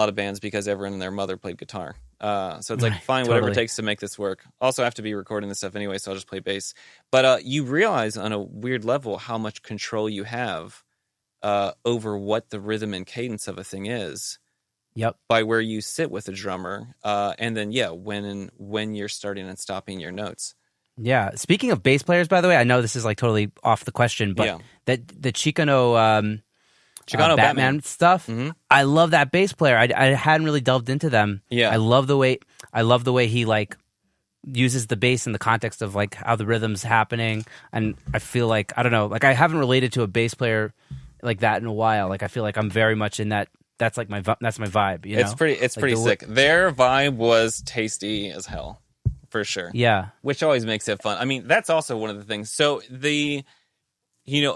a lot of bands because everyone and their mother played guitar. So it's like, Right, fine, whatever it totally. takes to make this work. Also, I have to be recording this stuff anyway, so I'll just play bass. But you realize on a weird level how much control you have over what the rhythm and cadence of a thing is. Yep. By where you sit with a drummer, and then when you're starting and stopping your notes. Yeah. Speaking of bass players, by the way, I know this is like totally off the question, but Yeah. that the Chicano Batman stuff. Mm-hmm. I love that bass player. I hadn't really delved into them. Yeah. I love the way he like uses the bass in the context of like how the rhythm's happening, and I feel like I don't know, like I haven't related to a bass player like that in a while. Like I feel like I'm very much in that. That's like that's my vibe. You know, It's pretty the sick. Their vibe was tasty as hell, for sure. Yeah. Which always makes it fun. I mean, that's also one of the things. So a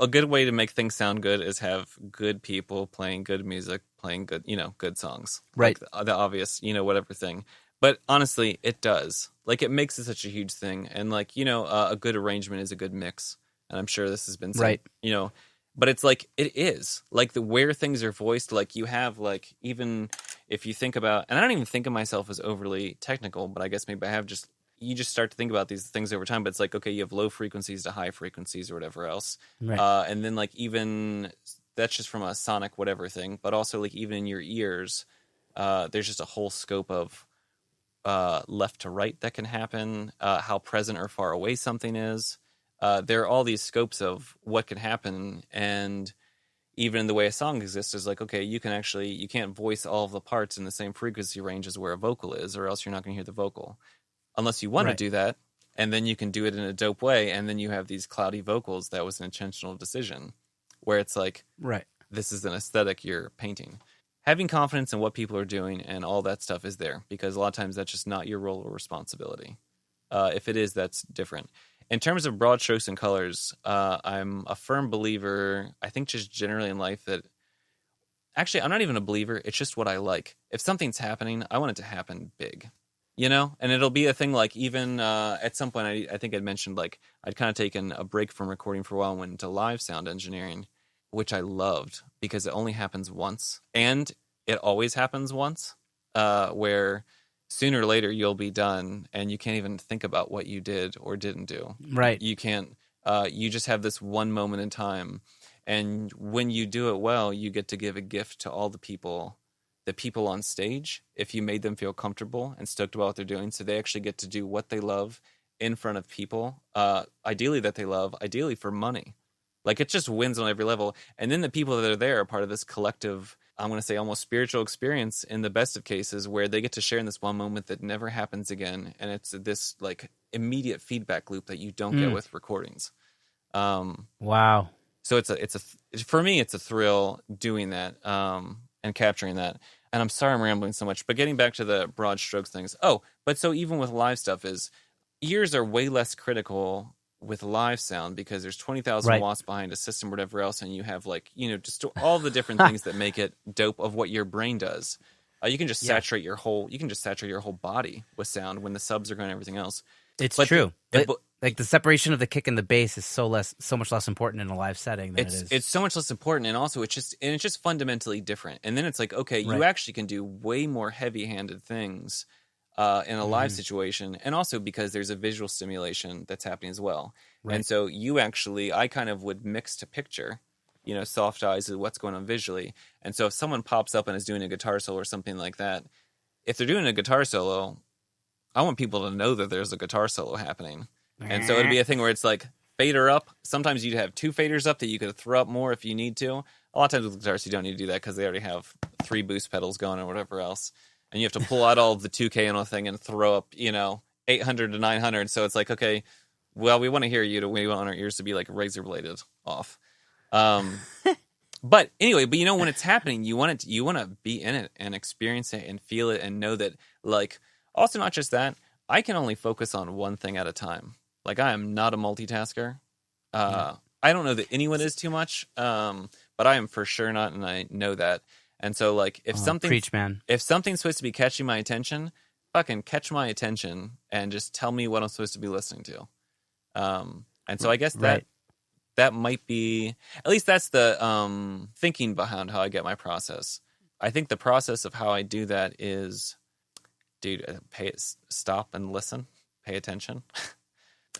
good way to make things sound good is have good people playing good music, playing good, good songs. Right. Like the obvious, whatever thing. But honestly, it does. Like, it makes it such a huge thing. And like, a good arrangement is a good mix. And I'm sure this has been said, Right. But it's like, it is. Like, where things are voiced, like, you have, like, even if you think about, and I don't even think of myself as overly technical, but I guess maybe I have you just start to think about these things over time, but it's like, okay, you have low frequencies to high frequencies or whatever else. Right. And then, like, even, that's just from a sonic whatever thing, but also, like, even in your ears, there's just a whole scope of left to right that can happen, how present or far away something is. There are all these scopes of what can happen, and even the way a song exists is like, okay, you can't voice all of the parts in the same frequency range as where a vocal is, or else you're not going to hear the vocal. Unless you want to do that, and then you can do it in a dope way, and then you have these cloudy vocals that was an intentional decision, where it's like, Right. this is an aesthetic you're painting. Having confidence in what people are doing and all that stuff is there, because a lot of times that's just not your role or responsibility. If it is, that's different. In terms of broad strokes and colors, I'm a firm believer, I think just generally in life, that actually I'm not even a believer, it's just what I like. If something's happening, I want it to happen big, and it'll be a thing like even at some point, I think I'd mentioned like I'd kind of taken a break from recording for a while and went into live sound engineering, which I loved because it only happens once, and it always happens once, where sooner or later you'll be done and you can't even think about what you did or didn't do. Right. You can't, you just have this one moment in time. And when you do it well, you get to give a gift to all the people on stage, if you made them feel comfortable and stoked about what they're doing. So they actually get to do what they love in front of people, ideally that they love, ideally for money. Like, it just wins on every level. And then the people that are there are part of this collective, I'm going to say almost spiritual experience in the best of cases, where they get to share in this one moment that never happens again. And it's this like immediate feedback loop that you don't get with recordings. Wow. So for me, it's a thrill doing that, and capturing that. And I'm sorry I'm rambling so much, but getting back to the broad strokes things. Oh, but so even with live stuff ears are way less critical with live sound because there's 20,000 watts behind a system, whatever else, and you have like, just all the different things that make it dope of what your brain does. You can just saturate your whole body with sound when the subs are going and everything else. It's true. Like the separation of the kick and the bass is so much less important in a live setting than it is. It's so much less important, and also it's just fundamentally different. And then it's like, okay, you actually can do way more heavy-handed things in a live situation, and also because there's a visual stimulation that's happening as well. Right. And so I kind of would mix to picture, soft eyes is what's going on visually. And so if someone pops up and is doing a guitar solo or something like that, if they're doing a guitar solo, I want people to know that there's a guitar solo happening. And so it'd be a thing where it's like fader up. Sometimes you'd have two faders up that you could throw up more if you need to. A lot of times with guitars, you don't need to do that because they already have 3 boost pedals going or whatever else. And you have to pull out all of the 2K on a thing and throw up, 800 to 900. So it's like, okay, well, we want to hear you. We want our ears to be like razor bladed off. But anyway, when it's happening, you want to be in it and experience it and feel it and know that, like, also not just that, I can only focus on one thing at a time. Like, I am not a multitasker. I don't know that anyone is too much, but I am for sure not, and I know that. And so, like, if something's supposed to be catching my attention, fucking catch my attention and just tell me what I'm supposed to be listening to. And so I guess that might be, at least that's the thinking behind how I get my process. I think the process of how I do that is, dude, stop and listen, pay attention.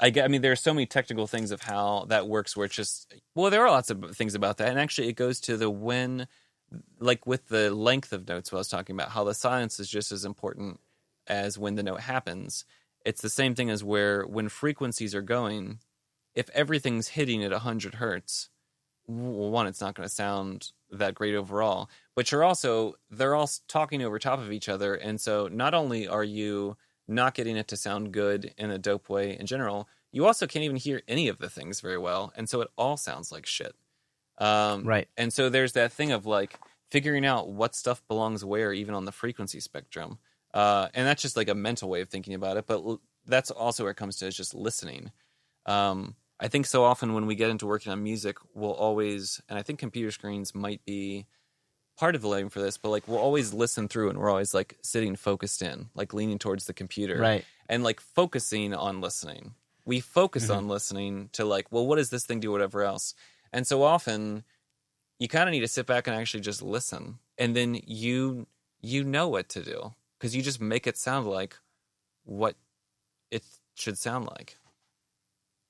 I mean, there are so many technical things of how that works where it's just, well, there are lots of things about that. And actually it goes to the when, like with the length of notes, what I was talking about, how the silence is just as important as when the note happens. It's the same thing as when frequencies are going, if everything's hitting at 100 hertz, well, one, it's not going to sound that great overall, but they're all talking over top of each other. And so not only are you not getting it to sound good in a dope way in general, you also can't even hear any of the things very well. And so it all sounds like shit. Right. And so there's that thing of like figuring out what stuff belongs where, even on the frequency spectrum. And that's just like a mental way of thinking about it. But that's also where it comes to, is just listening. I think so often when we get into working on music, we'll always, and I think computer screens might be part of the lighting for this, but like we'll always listen through and we're always like sitting focused in, like leaning towards the computer. Right. And like focusing on listening. We focus on listening to like, well, what does this thing do, whatever else? And so often you kind of need to sit back and actually just listen. And then you know what to do because you just make it sound like what it should sound like.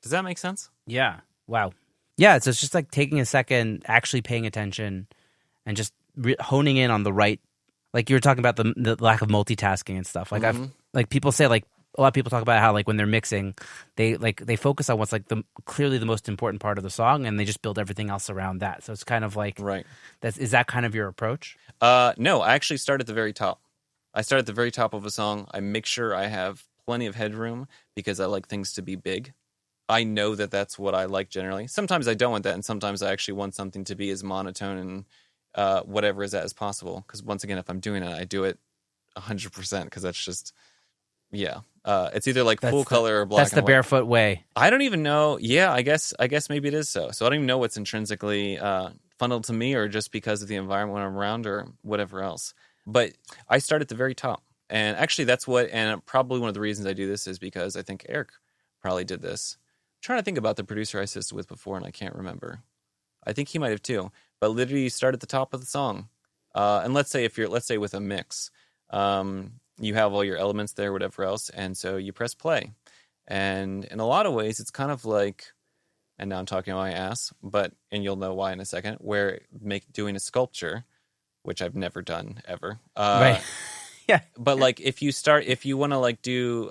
Does that make sense? Yeah. Wow. Yeah. So it's just like taking a second, actually paying attention and just honing in on the right, like you were talking about the lack of multitasking and stuff. Like like people say, like a lot of people talk about how like when they're mixing, they focus on what's like clearly the most important part of the song, and they just build everything else around that. So it's kind of like, right. Is that kind of your approach? No, I actually start at the very top. I start at the very top of a song. I make sure I have plenty of headroom because I like things to be big. I know that that's what I like generally. Sometimes I don't want that, and sometimes I actually want something to be as monotone and whatever is that as possible. Because once again, if I'm doing it, I do it 100% because that's just, yeah. It's either like full color or black. That's the Barefoot way. I don't even know. Yeah, I guess maybe it is so. So I don't even know what's intrinsically funneled to me, or just because of the environment when I'm around, or whatever else. But I start at the very top, and actually and probably one of the reasons I do this is because I think Eric probably did this. I'm trying to think about the producer I assisted with before, and I can't remember. I think he might have too. But literally, you start at the top of the song, and let's say with a mix, you have all your elements there, whatever else, and so you press play. And in a lot of ways, it's kind of like, and now I'm talking on my ass, and you'll know why in a second, where doing a sculpture, which I've never done ever. Right. Yeah. But like if you want to like do,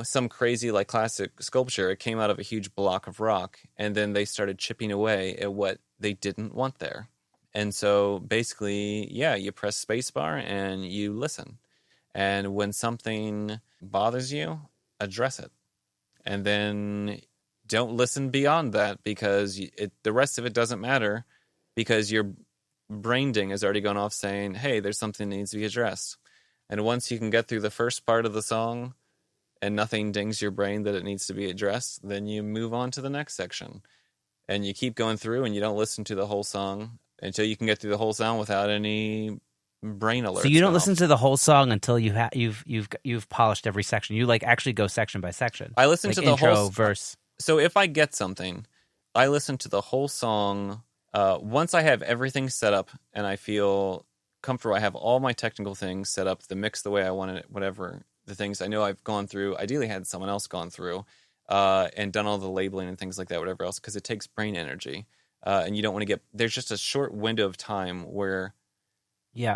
some crazy like classic sculpture, it came out of a huge block of rock, and then they started chipping away at what they didn't want there. And so basically, yeah, you press spacebar and you listen. And when something bothers you, address it. And then don't listen beyond that, because the rest of it doesn't matter, because your brain ding has already gone off saying, hey, there's something that needs to be addressed. And once you can get through the first part of the song and nothing dings your brain that it needs to be addressed, then you move on to the next section. And you keep going through, and you don't listen to the whole song until you can get through the whole song without any brain alerts. So you don't listen to the whole song until you've polished every section. You like actually go section by section. I listen to the intro, whole verse. So if I get something, I listen to the whole song. Once I have everything set up and I feel comfortable, I have all my technical things set up, the mix the way I wanted it, whatever the things I know I've gone through, ideally had someone else gone through, and done all the labeling and things like that, whatever else, because it takes brain energy. And you don't want to there's just a short window of time where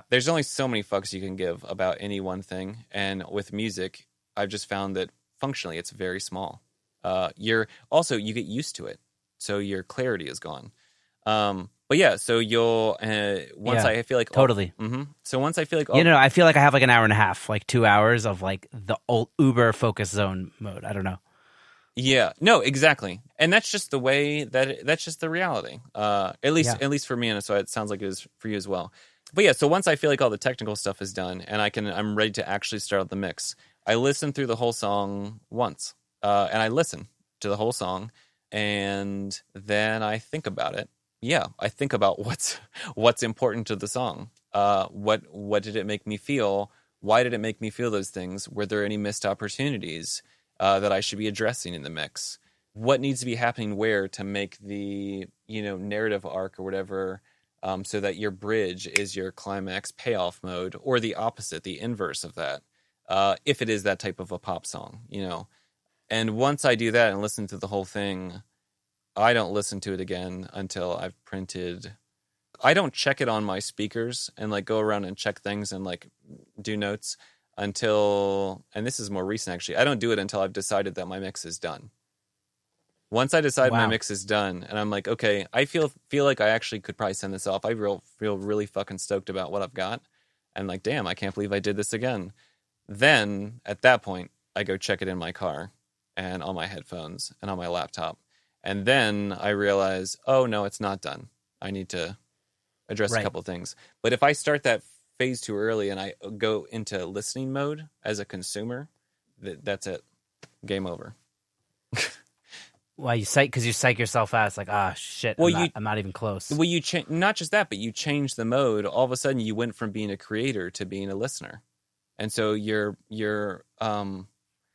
there's only so many fucks you can give about any one thing. And with music, I've just found that functionally it's very small. You get used to it, so your clarity is gone. But yeah, so you'll I feel like totally. So once I feel like I feel like I have like an hour and a half, like 2 hours of like the old Uber focus zone mode. I don't know. Yeah, no, exactly, and that's just the way that's just the reality. At least for me, and so it sounds like it is for you as well. But yeah, so once I feel like all the technical stuff is done, and I'm ready to actually start the mix, I listen through the whole song once, and I listen to the whole song, and then I think about it. Yeah, I think about what's important to the song. What did it make me feel? Why did it make me feel those things? Were there any missed opportunities that I should be addressing in the mix? What needs to be happening where to make the narrative arc or whatever so that your bridge is your climax payoff mode, or the opposite, the inverse of that, if it is that type of a pop song, you know. And once I do that and listen to the whole thing, I don't listen to it again until I've printed. I don't check it on my speakers and like go around and check things and like do notes until, and this is more recent actually, I don't do it until I've decided that my mix is done. Once I decide my mix is done and I'm like, okay, I feel like I actually could probably send this off. I feel really fucking stoked about what I've got. And like, damn, I can't believe I did this again. Then at that point, I go check it in my car and on my headphones and on my laptop. And then I realize, oh no, it's not done. I need to address a couple things. But if I start that phase too early and I go into listening mode as a consumer, that's it. Game over. Why you psych? Because you psych yourself out. It's like, shit. Well, I'm not even close. Well, you not just that, but you change the mode. All of a sudden, you went from being a creator to being a listener, and so you're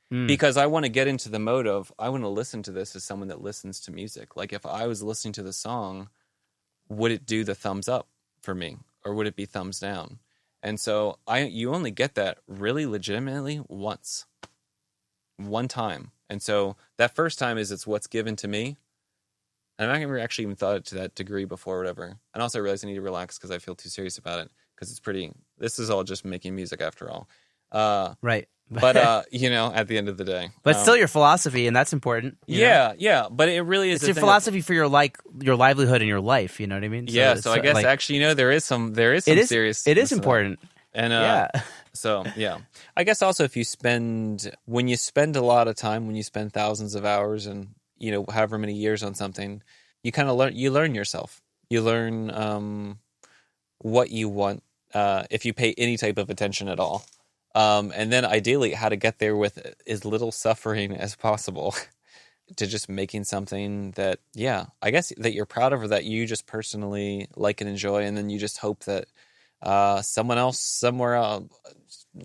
because I want to get into the mode of I want to listen to this as someone that listens to music. Like if I was listening to the song, would it do the thumbs up for me, or would it be thumbs down? And so you only get that really legitimately one time. And so that first time it's what's given to me. And I've never actually even thought it to that degree before or whatever. And also I realize I need to relax because I feel too serious about it. Because this is all just making music after all. Right. But, at the end of the day. But still your philosophy, and that's important. Yeah. But it really is. It's your philosophy for your livelihood and your life, you know what I mean? So I guess actually, there is some serious. It is important. And so yeah, I guess also if when you spend a lot of time, when you spend thousands of hours and however many years on something, you kind of learn yourself. You learn what you want if you pay any type of attention at all, and then ideally how to get there with as little suffering as possible. To just making something that I guess that you're proud of or that you just personally like and enjoy, and then you just hope that someone else somewhere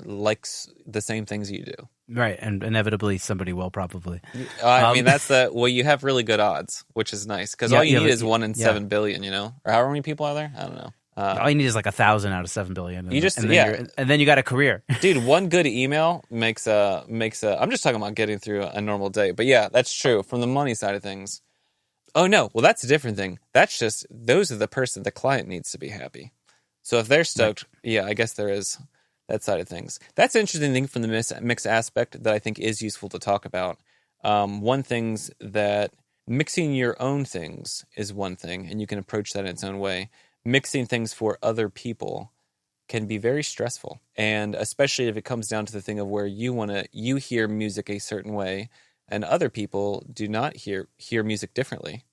likes the same things you do. Right, and inevitably somebody will probably. I mean, you have really good odds, which is nice, because all you need is 1 in 7 billion, or however many people are there? I don't know. All you need is like 1,000 out of 7 billion. And then you got a career. Dude, one good email makes a. I'm just talking about getting through a normal day, but yeah, that's true from the money side of things. Oh no, well that's a different thing. That's just those are the client needs to be happy. So if they're stoked, I guess there is that side of things. That's an interesting thing from the mix aspect that I think is useful to talk about. One thing's that mixing your own things is one thing, and you can approach that in its own way. Mixing things for other people can be very stressful, and especially if it comes down to the thing of where you hear music a certain way, and other people do not hear music differently,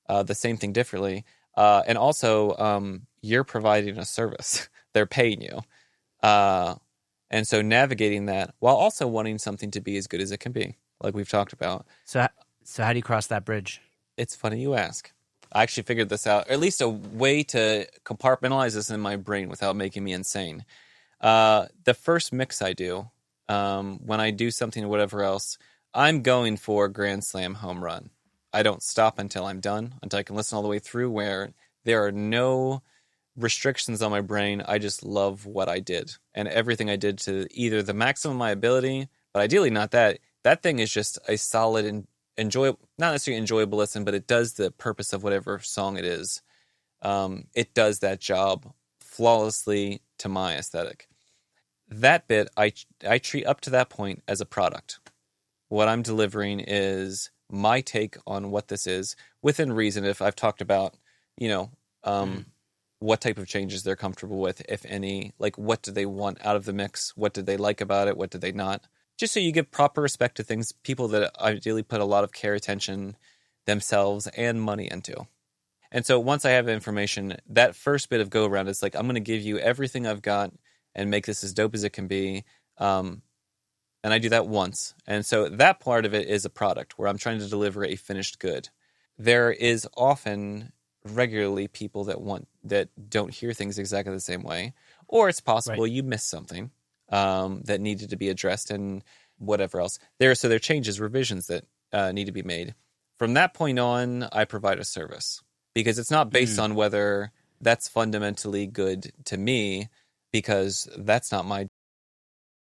the same thing differently, and also you're providing a service. They're paying you. And so navigating that while also wanting something to be as good as it can be, like we've talked about. So how do you cross that bridge? It's funny you ask. I actually figured this out, or at least a way to compartmentalize this in my brain without making me insane. The first mix I do, when I do something or whatever else, I'm going for Grand Slam home run. I don't stop until I'm done, until I can listen all the way through where there are no restrictions on my brain. I just love what I did and everything I did to either the maximum of my ability, but ideally not that. That thing is just a solid and enjoyable, not necessarily enjoyable listen, but it does the purpose of whatever song it is. It does that job flawlessly to my aesthetic. That bit I treat up to that point as a product. What I'm delivering is my take on what this is within reason. If I've talked about, what type of changes they're comfortable with, if any, like what do they want out of the mix? What did they like about it? What did they not? Just so you give proper respect to things, people that ideally put a lot of care, attention, themselves, and money into. And so once I have information, that first bit of go around is like, I'm going to give you everything I've got and make this as dope as it can be. And I do that once. And so that part of it is a product where I'm trying to deliver a finished good. There is often regularly people that don't hear things exactly the same way, or it's possible you missed something that needed to be addressed and whatever else. There are changes, revisions that need to be made. From that point on, I provide a service because it's not based on whether that's fundamentally good to me because that's not my